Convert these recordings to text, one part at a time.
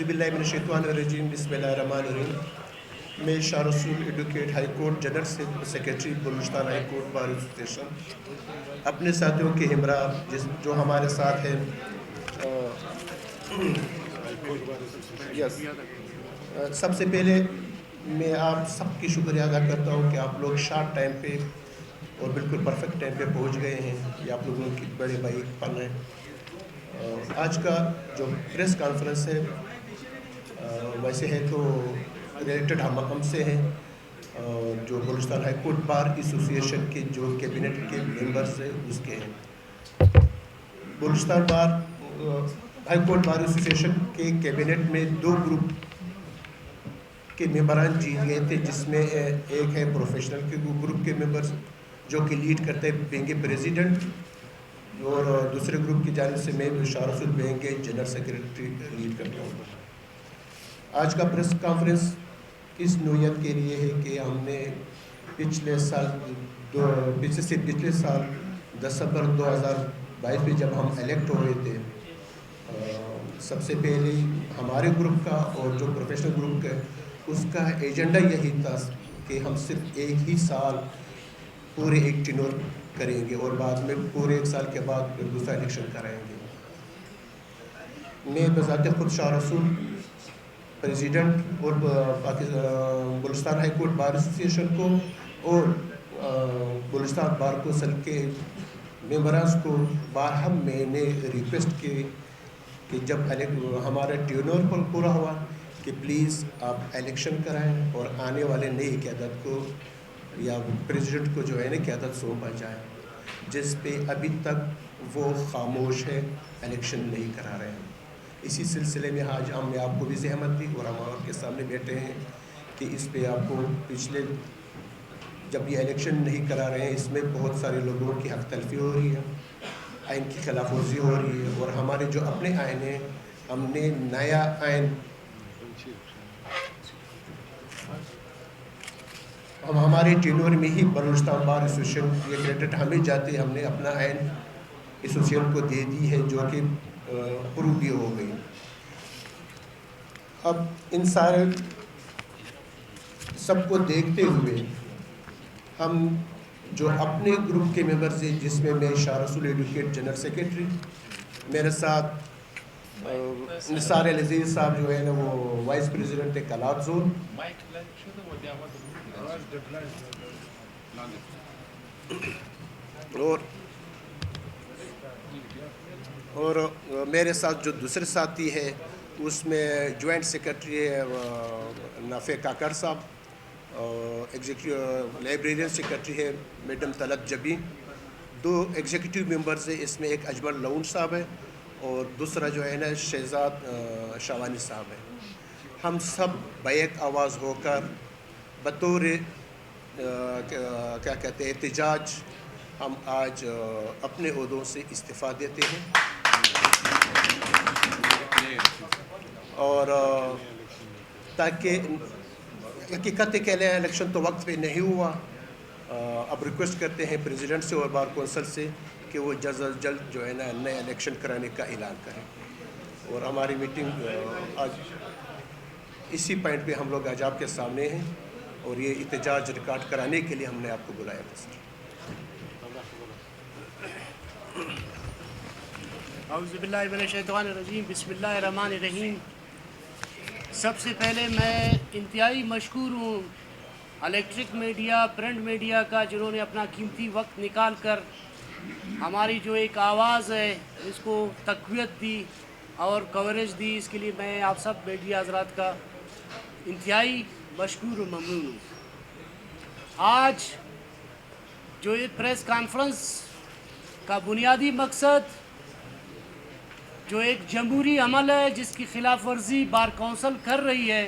औज़ुबिल्लाहिमिनश्शैतानिर्रजीम बिस्मिल्लाहिर्रहमानिर्रहीम। मैं शाह रसूल advocate high court general secretary Balochistan high court bar association अपने साथियों के हमरा जो हमारे साथ हैं सबसे पहले मैं आप सबकी शुक्रिया अदा करता हूँ कि आप लोग शार्ट टाइम पे और बिल्कुल परफेक्ट टाइम पे पहुँच गए हैं। ये आप लोगों की बड़े भाई पल है। आज का जो प्रेस कॉन्फ्रेंस है वैसे है तो रिलेटेड हमसे हैं जो Balochistan high court bar association के जो कैबिनेट के मेंबर्स हैं उसके हैं। बलूचिस्तान बार हाई कोर्ट बार एसोसिएशन के कैबिनेट में 2 ग्रुप के मेंबरान जीत गए थे, जिसमें एक है प्रोफेशनल के ग्रुप के मेंबर्स जो कि लीड करते हैं बेंगे प्रेसिडेंट, और दूसरे ग्रुप की जानिब से मैं शाह रसूल बेंगे जनरल सेक्रेटरी लीड करता हूँ। आज का प्रेस कॉन्फ्रेंस इस नोयत के लिए है कि हमने पिछले साल दिसंबर 2022 में जब हम इलेक्ट हुए थे, सबसे पहले हमारे ग्रुप का और जो प्रोफेशनल ग्रुप का उसका एजेंडा यही था कि हम सिर्फ एक ही साल पूरे एक टेन्योर करेंगे और बाद में पूरे 1 साल के बाद फिर दूसरा इलेक्शन कराएंगे। मैं बज़ाते खुद शाह रसूल प्रेसिडेंट और Balochistan high court bar association को और बलूचिस्तान बार कौंसिल के मेंबर्स को बारहा मैंने रिक्वेस्ट की कि जब हमारा टेन्योर पर पूरा हुआ कि प्लीज़ आप इलेक्शन कराएं और आने वाले नई क़यादत को या प्रेसिडेंट को जो है ना क़यादत सौंपा जाए, जिस पे अभी तक वो खामोश है, इलेक्शन नहीं करा रहे हैं। इसी सिलसिले में आज हमने आपको भी ज़हमत दी और हम आपके सामने बैठे हैं कि इस पे आपको पिछले जब ये इलेक्शन नहीं करा रहे हैं, इसमें बहुत सारे लोगों की हक तलफी हो रही है, आइन की खिलाफ वर्जी हो रही है, और हमारे जो अपने आइन हैं हमने नया आइन हम हमारे टेन्योर में ही बलूचिस्तान बार एसोसिएशन ये क्रेडिट हमें जाते हमने अपना आइन एसोसिएशन को दे दी है जो कि प्रूव भी हो गई। अब इन सारे सबको देखते हुए हम जो अपने ग्रुप के मेंबर्स हैं, जिसमें मैं शाह रसूल एडवोकेट जनरल सेक्रेटरी, मेरे साथ निसार अजीज़ साहब जो है ना वो वाइस प्रेसिडेंट है कलात जोन, और मेरे साथ जो दूसरे साथी है उसमें जॉइंट सेक्रेटरी है नाफे काकर साहब, एग्जीक्यूटिव लाइब्रेरियन सेक्रेटरी है मैडम तलत जबी, 2 एग्जीक्यूटिव मेंबर्स है, इसमें एक अजमल लौन साहब है और दूसरा जो है ना शहजाद शावानी साहब है। हम सब बैक आवाज़ होकर बतौर क्या कहते हैं एहतजाज हम आज अपने ओहदों से इस्तीफ़ा देते हैं और ताकि हकीकत के लिए इलेक्शन तो वक्त पे नहीं हुआ। अब रिक्वेस्ट करते हैं प्रेसिडेंट से और बार कौंसिल से कि वो जल्द अज जल्द जो है ना नया इलेक्शन कराने का ऐलान करें। और हमारी मीटिंग आज इसी पॉइंट पे हम लोग आज आपके सामने हैं और ये एहतजाज रिकॉर्ड कराने के लिए हमने आपको बुलाया था सर। औज़ुबिल्लाहिमिनश्शैतानिर्रजीम बिस्मिल्लाहिर्रहमानिर्रहीम। सबसे पहले मैं इंतहाई मशकूर हूँ इलेक्ट्रिक मीडिया, प्रिंट मीडिया का, जिन्होंने अपना कीमती वक्त निकाल कर हमारी जो एक आवाज़ है इसको तक़वियत दी और कवरेज दी। इसके लिए मैं आप सब मीडिया हज़रात का इंतहाई मशकूर और ममनून हूँ। आज जो ये प्रेस कॉन्फ्रेंस का बुनियादी मकसद जो एक जमहूरी अमल है जिसकी खिलाफ वर्जी बार कौंसिल कर रही है,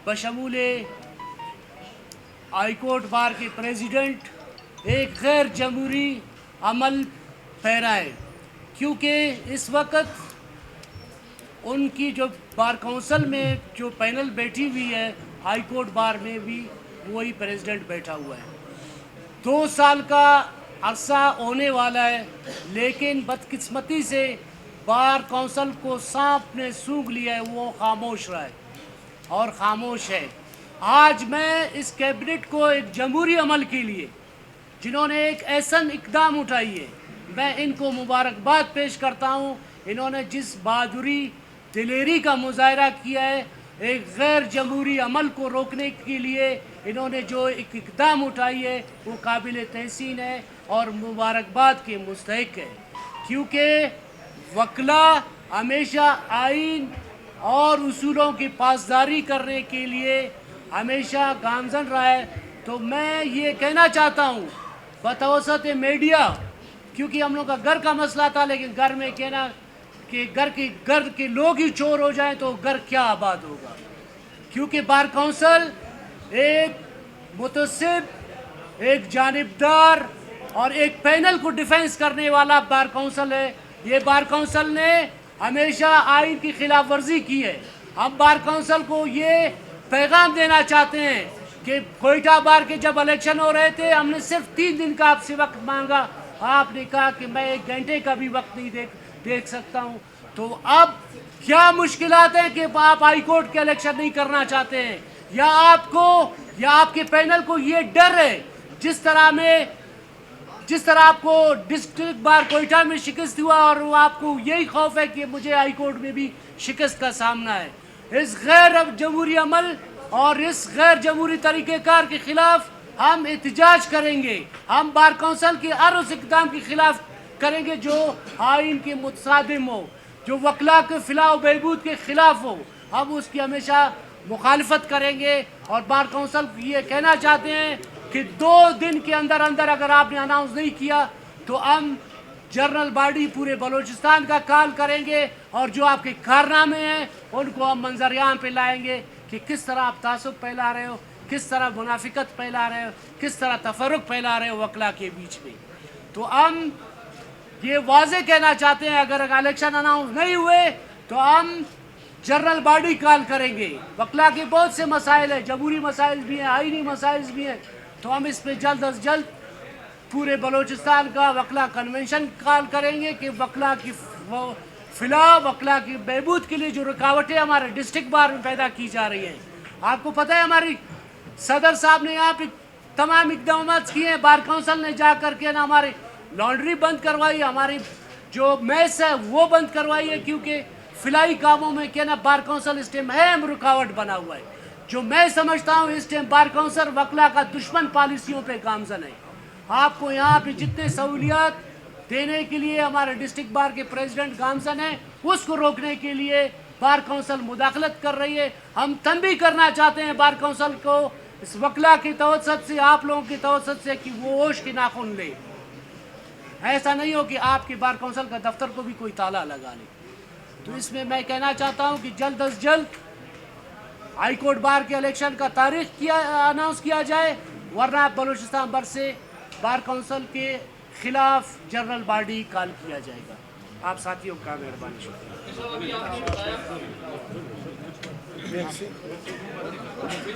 बशमूल हाई कोर्ट बार के प्रेसिडेंट एक गैर जमहूरी अमल पैरा है, क्योंकि इस वक्त उनकी जो बार कौंसिल में जो पैनल बैठी हुई है हाई कोर्ट बार में भी वही प्रेसिडेंट बैठा हुआ है। 2 साल का अरसा होने वाला है, लेकिन बदकिस्मती से بار کونسل کو سانپ نے سونگھ لیا ہے وہ خاموش رہا ہے اور خاموش ہے. آج میں اس کیبنٹ کو ایک جمہوری عمل کے لیے جنہوں نے ایک احسن اقدام اٹھائی ہے میں ان کو مبارکباد پیش کرتا ہوں. انہوں نے جس بہادری دلیری کا مظاہرہ کیا ہے ایک غیر جمہوری عمل کو روکنے کے لیے انہوں نے جو ایک اقدام اٹھائی ہے وہ قابل تحسین ہے اور مبارکباد کے مستحق ہے. کیونکہ وکلا ہمیشہ آئین اور اصولوں کی پاسداری کرنے کے لیے ہمیشہ گامزن رہا ہے. تو میں یہ کہنا چاہتا ہوں بتوسط میڈیا، کیونکہ ہم لوگ کا گھر کا مسئلہ تھا، لیکن گھر میں کہنا کہ گھر کے لوگ ہی چور ہو جائیں تو گھر کیا آباد ہوگا. کیونکہ بار کونسل ایک متعصب، ایک جانبدار اور ایک پینل کو ڈیفینس کرنے والا بار کونسل ہے. یہ بار کونسل نے ہمیشہ آئین کی خلاف ورزی کی ہے. ہم بار کونسل کو یہ پیغام دینا چاہتے ہیں کہ کوئٹہ بار کے جب الیکشن ہو رہے تھے ہم نے صرف 3 دن کا آپ سے وقت مانگا، آپ نے کہا کہ میں 1 گھنٹے کا بھی وقت نہیں دیکھ سکتا ہوں. تو اب کیا مشکلات ہیں کہ آپ ہائی کورٹ کے الیکشن نہیں کرنا چاہتے ہیں، یا آپ کو یا آپ کے پینل کو یہ ڈر ہے جس طرح آپ کو ڈسٹرکٹ بار کوئٹہ میں شکست ہوا اور آپ کو یہی خوف ہے کہ مجھے ہائی کورٹ میں بھی شکست کا سامنا ہے. اس غیر جمہوری عمل اور اس غیر جمہوری طریقہ کار کے خلاف ہم احتجاج کریں گے. ہم بار کونسل کے ہر اس اقدام کے خلاف کریں گے جو آئین کے متصادم ہو، جو وکلا کے فلاح و بہبود کے خلاف ہو. ہم اس کی ہمیشہ مخالفت کریں گے اور بار کونسل یہ کہنا چاہتے ہیں کہ 2 دن کے اندر اگر آپ نے اناؤنس نہیں کیا تو ہم جنرل باڈی پورے بلوچستان کا کال کریں گے اور جو آپ کے کارنامے ہیں ان کو ہم منظریام پہ لائیں گے کہ کس طرح آپ تعصب پھیلا رہے ہو، کس طرح منافقت پھیلا رہے ہو، کس طرح تفرق پھیلا رہے ہو وکلا کے بیچ میں. تو ہم یہ واضح کہنا چاہتے ہیں اگر الیکشن اناؤنس نہیں ہوئے تو ہم جنرل باڈی کال کریں گے. وکلا کے بہت سے مسائل ہیں، جمہوری مسائل بھی ہیں، آئینی مسائل بھی ہیں، تو ہم اس پہ جلد از جلد پورے بلوچستان کا وکلا کنونشن کال کریں گے کہ وکلا کی فلاح، وکلا کی بہبود کے لیے جو رکاوٹیں ہمارے ڈسٹرکٹ بار میں پیدا کی جا رہی ہیں. آپ کو پتہ ہے ہماری صدر صاحب نے یہاں پہ تمام اقدامات کیے ہیں. بار کونسل نے جا کر کے نا ہماری لانڈری بند کروائی، ہماری جو میس ہے وہ بند کروائی ہے، کیونکہ فلاحی کاموں میں کیا نا بار کونسل اس ٹائم اہم رکاوٹ بنا ہوا ہے. جو میں سمجھتا ہوں اس ٹائم بار کونسل وکلا کا دشمن پالیسیوں پہ گامزن ہے. آپ کو یہاں پہ جتنے سہولیات دینے کے لیے ہمارے ڈسٹرکٹ بار کے پریزیڈنٹ گامزن ہیں اس کو روکنے کے لیے بار کونسل مداخلت کر رہی ہے. ہم تنبیہ کرنا چاہتے ہیں بار کونسل کو اس وکلا کی توسط سے، آپ لوگوں کی توسط سے، کہ وہ ہوش کے ناخن لے. ایسا نہیں ہو کہ آپ کے بار کونسل کا دفتر کو بھی کوئی تالا لگا لے. تو اس میں میں کہنا چاہتا ہوں کہ جلد از جلد ہائی کورٹ بار کے الیکشن کا تاریخ اناؤنس کیا جائے، ورنہ بلوچستان بھر سے بار کونسل کے خلاف جنرل باڈی کال کیا جائے گا. آپ ساتھیوں کا مہربانی. شکریہ.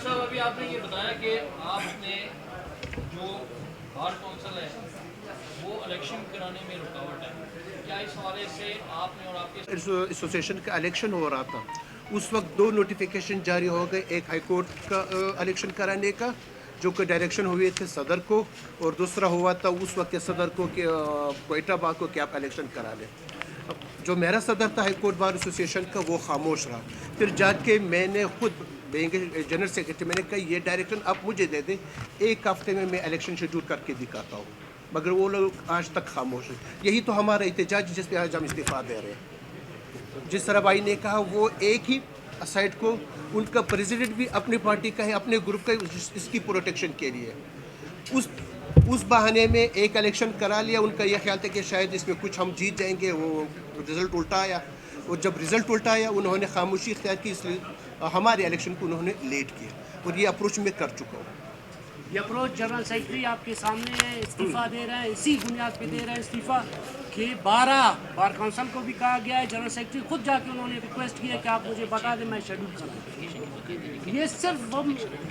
صاحب ابھی آپ نے یہ بتایا کہ آپ نے جو بار کونسل ہے وہ الیکشن کرانے میں رکاوٹ ہے، کیا اس حوالے سے آپ نے اور آپ کے ایسوسیشن کا الیکشن ہو رہا تھا اس وقت 2 نوٹیفیکیشن جاری ہو گئے، ایک ہائی کورٹ کا الیکشن کرانے کا جو کہ ڈائریکشن ہوئے تھے صدر کو، اور دوسرا ہوا تھا اس وقت کے صدر کو کہ کوئٹہ بار کو کہ آپ الیکشن کرا لیں. جو میرا صدر تھا ہائی کورٹ بار ایسوسیشن کا وہ خاموش رہا. پھر جا کے میں نے خود جنرل سیکرٹری میں نے کہا یہ ڈائریکشن آپ مجھے دے دیں، 1 ہفتے میں الیکشن شیڈول کر کے دکھاتا ہوں. مگر وہ لوگ آج تک خاموش ہیں. یہی تو ہمارا احتجاج جس پہ آج ہم استعفیٰ دے رہے ہیں. جس طرح بھائی نے کہا وہ ایک ہی سائڈ کو ان کا پریزیڈنٹ بھی اپنی پارٹی کا ہے، اپنے گروپ کا، اس کی پروٹیکشن کے لیے اس بہانے میں ایک الیکشن کرا لیا. ان کا یہ خیال تھا کہ شاید اس میں کچھ ہم جیت جائیں گے، وہ رزلٹ الٹا آیا. اور جب رزلٹ الٹا آیا انہوں نے خاموشی اختیار کی، اس لیے ہمارے الیکشن کو انہوں نے لیٹ کیا. اور یہ اپروچ میں کر چکا ہوں. یہ اپروچ جنرل سیکرٹری آپ کے سامنے ہے، استعفیٰ دے رہے ہیں، اسی بنیاد پہ دے رہے ہیں استعفیٰ کہ 12 بار کونسل کو بھی کہا گیا ہے، جنرل سیکرٹری خود جا کے انہوں نے ریکویسٹ کیا کہ آپ مجھے بتا دیں میں شیڈول کروں. یہ صرف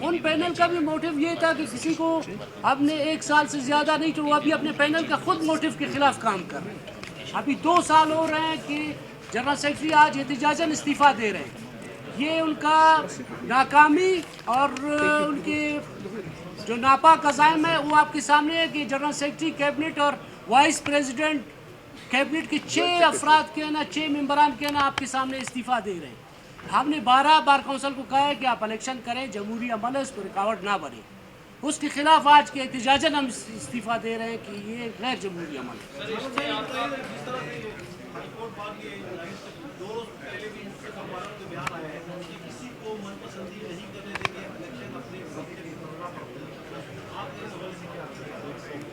ان پینل کا بھی موٹیو یہ تھا کہ کسی کو اب نے 1 سال سے زیادہ نہیں، تو وہ ابھی اپنے پینل کا خود موٹیو کے خلاف کام کر رہے ہیں. अभी 2 साल हो रहे हैं कि जनरल सेक्रेटरी आज एहतिजाजन इस्तीफ़ा दे रहे हैं। ये उनका नाकामी और उनके जो नापाक अज़ाइम है वो आपके सामने है कि जनरल सेक्रेटरी कैबिनेट और वाइस प्रेसिडेंट कैबिनेट के 6 अफराद के ना 6 मेंबरान के ना आपके सामने इस्तीफ़ा दे रहे हैं। हमने 12 बार काउंसिल को कहा है कि आप इलेक्शन करें, जमहूरी अमल है, उस पर रुकावट ना बने। उसके खिलाफ आज के एहतिजाजन हम इस्तीफ़ा दे रहे हैं कि ये गैर जमहूरी अमल है।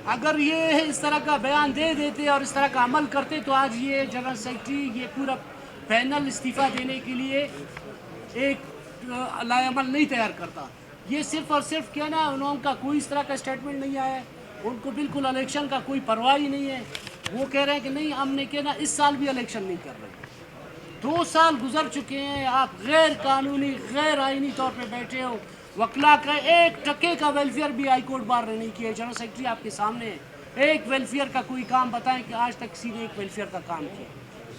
अगर ये इस तरह का बयान दे देते और इस तरह का अमल करते तो आज ये जनरल सेक्रेटरी ये पूरा पैनल इस्तीफ़ा देने के लिए एक लाएअमल नहीं तैयार करता। ये सिर्फ और सिर्फ क्या ना उनका कोई इस तरह का स्टेटमेंट नहीं आया है, उनको बिल्कुल इलेक्शन का कोई परवाह ही नहीं है। वो कह रहे हैं कि नहीं हमने क्या ना इस साल भी इलेक्शन नहीं कर रहे। 2 साल गुजर चुके हैं, आप गैर कानूनी गैर आइनी तौर पे बैठे हो। वकला का 1 टके का वेलफेयर भी हाई कोर्ट बार ने नहीं किया। जनरल सेक्रेटरी आपके सामने है, एक वेलफेयर का कोई काम बताएं कि आज तक किसी ने एक वेलफेयर का काम किया।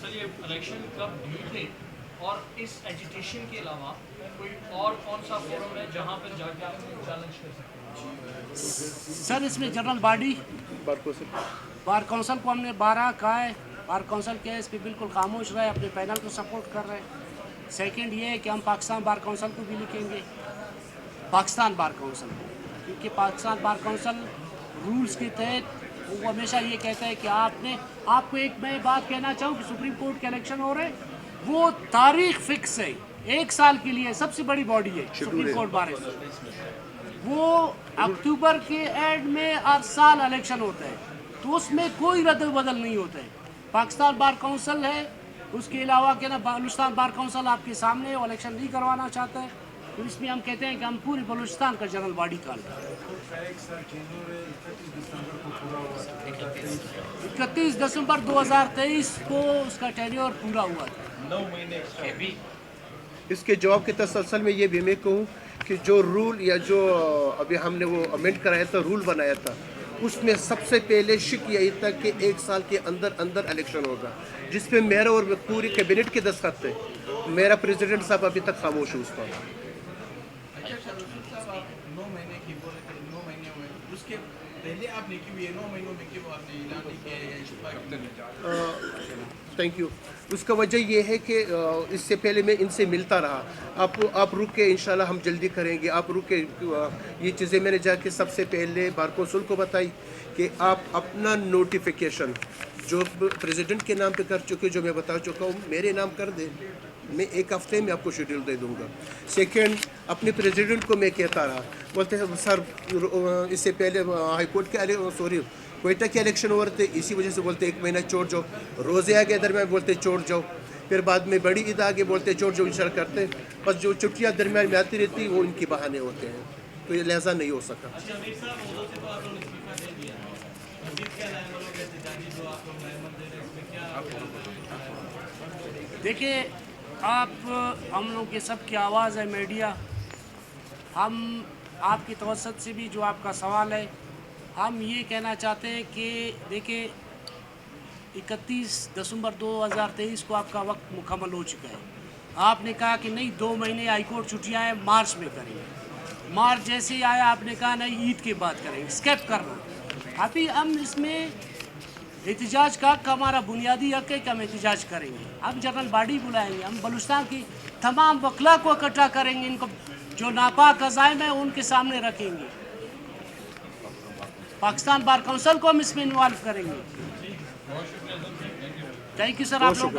सर ये इलेक्शन कब ड्यू थे और इस एजिटेशन के अलावा कोई और कौन सा फोरम है जहां पर जाके आप चैलेंज कर सकते हैं? सर इसमें जनरल बॉडी बार काउंसिल को हमने 12 कहा है, बार काउंसिल के इस पर बिल्कुल खामोश रहे, अपने पैनल को सपोर्ट कर रहे हैं। सेकंड ये है कि हम पाकिस्तान बार काउंसिल को भी लिखेंगे, पाकिस्तान बार काउंसिल, क्योंकि पाकिस्तान बार काउंसिल रूल्स के तहत वो हमेशा ये कहता है कि आपको एक मैं बात कहना चाहूँ कि सुप्रीम कोर्ट के इलेक्शन हो रहे हैं, वो तारीख फिक्स है 1 साल के लिए, सबसे बड़ी बॉडी है सुप्रीम कोर्ट बार। वो अक्टूबर के एंड में हर साल इलेक्शन होता है, तो उसमें कोई रद्द बदल नहीं होता है। पाकिस्तान बार काउंसिल है, उसके अलावा क्या ना बलूचिस्तान बार काउंसिल आपके सामने वो इलेक्शन नहीं करवाना चाहता है, तो इसमें हम कहते हैं कि हम पूरी बलूचिस्तान का जनरल बॉडी कॉल करें। 31 दिसंबर 2023 को उसका टेन्योर पूरा हुआ था। 9 महीने इसके जवाब के तसलसल में ये भी मैं कहूँ कि जो रूल या जो अभी हमने वो अमेंड कराया था, रूल बनाया था, उसमें सबसे पहले शिक यही था कि 1 साल के अंदर अंदर इलेक्शन होगा, जिस पे मेरा और पूरी कैबिनेट के दस्तखत थे। मेरा प्रेसिडेंट साहब अभी तक खामोश है उस पर। 9 महीने की बोले थे, 9 महीने हुए, उसके पहले आपने क्यों ये 9 महीनों में क्यों आपने ऐलान नहीं किया या इस्तीफा क्यों नहीं दिया? Thank you. उसका वजह ये है कि इससे पहले मैं इनसे मिलता रहा। आप रुक के इंशाल्लाह हम जल्दी करेंगे। आप रुक के ये चीज़ें मैंने जाके सबसे पहले बार कौंसिल को बताई कि आप अपना नोटिफिकेशन जो प्रेसिडेंट के नाम पे कर चुके, जो मैं बता चुका हूँ, मेरे नाम कर दे। मैं 1 हफ्ते में आपको शेड्यूल दे दूँगा। सेकेंड, अपने प्रेसिडेंट को मैं कहता रहा, बोलते हैं सर इससे पहले हाई कोर्ट के क्वेटा के इलेक्शन हो रहे थे, इसी वजह से बोलते 1 महीना छोड़ जाओ। रोज़े आ गए दरमियान बोलते छोड़ जाओ, फिर बाद में बड़ी ईद आगे बोलते छोड़ जाओ, इंशाल्लाह करते हैं। बस जो छुट्टियाँ दरमियान में आती रहती वो इनके बहाने होते हैं, तो ये लिहाजा नहीं हो सका। देखिए आप हम लोग के सब की आवाज़ है मीडिया। हम आपकी तवज्जुह से भी जो आपका सवाल है, हम ये कहना चाहते हैं कि देखिए 31 दिसंबर 2023 को आपका वक्त मुकम्मल हो चुका है। आपने कहा कि नहीं 2 महीने हाईकोर्ट छुट्टियाँ हैं, मार्च में करेंगे। मार्च जैसे ही आया आपने कहा नहीं ईद के बाद करेंगे, स्किप करना। अभी हम इसमें एहतिजाज का हमारा बुनियादी हक है कि हम एहतिजाज करेंगे। हम जनरल बॉडी बुलाएंगे, हम बलूचिस्तान की तमाम वकला को इकट्ठा करेंगे, इनको जो नापाक अज़ाइम है उनके सामने रखेंगे। पाकिस्तान बार काउंसिल को हम इसमें इन्वॉल्व करेंगे। थैंक यू सर आप लोग।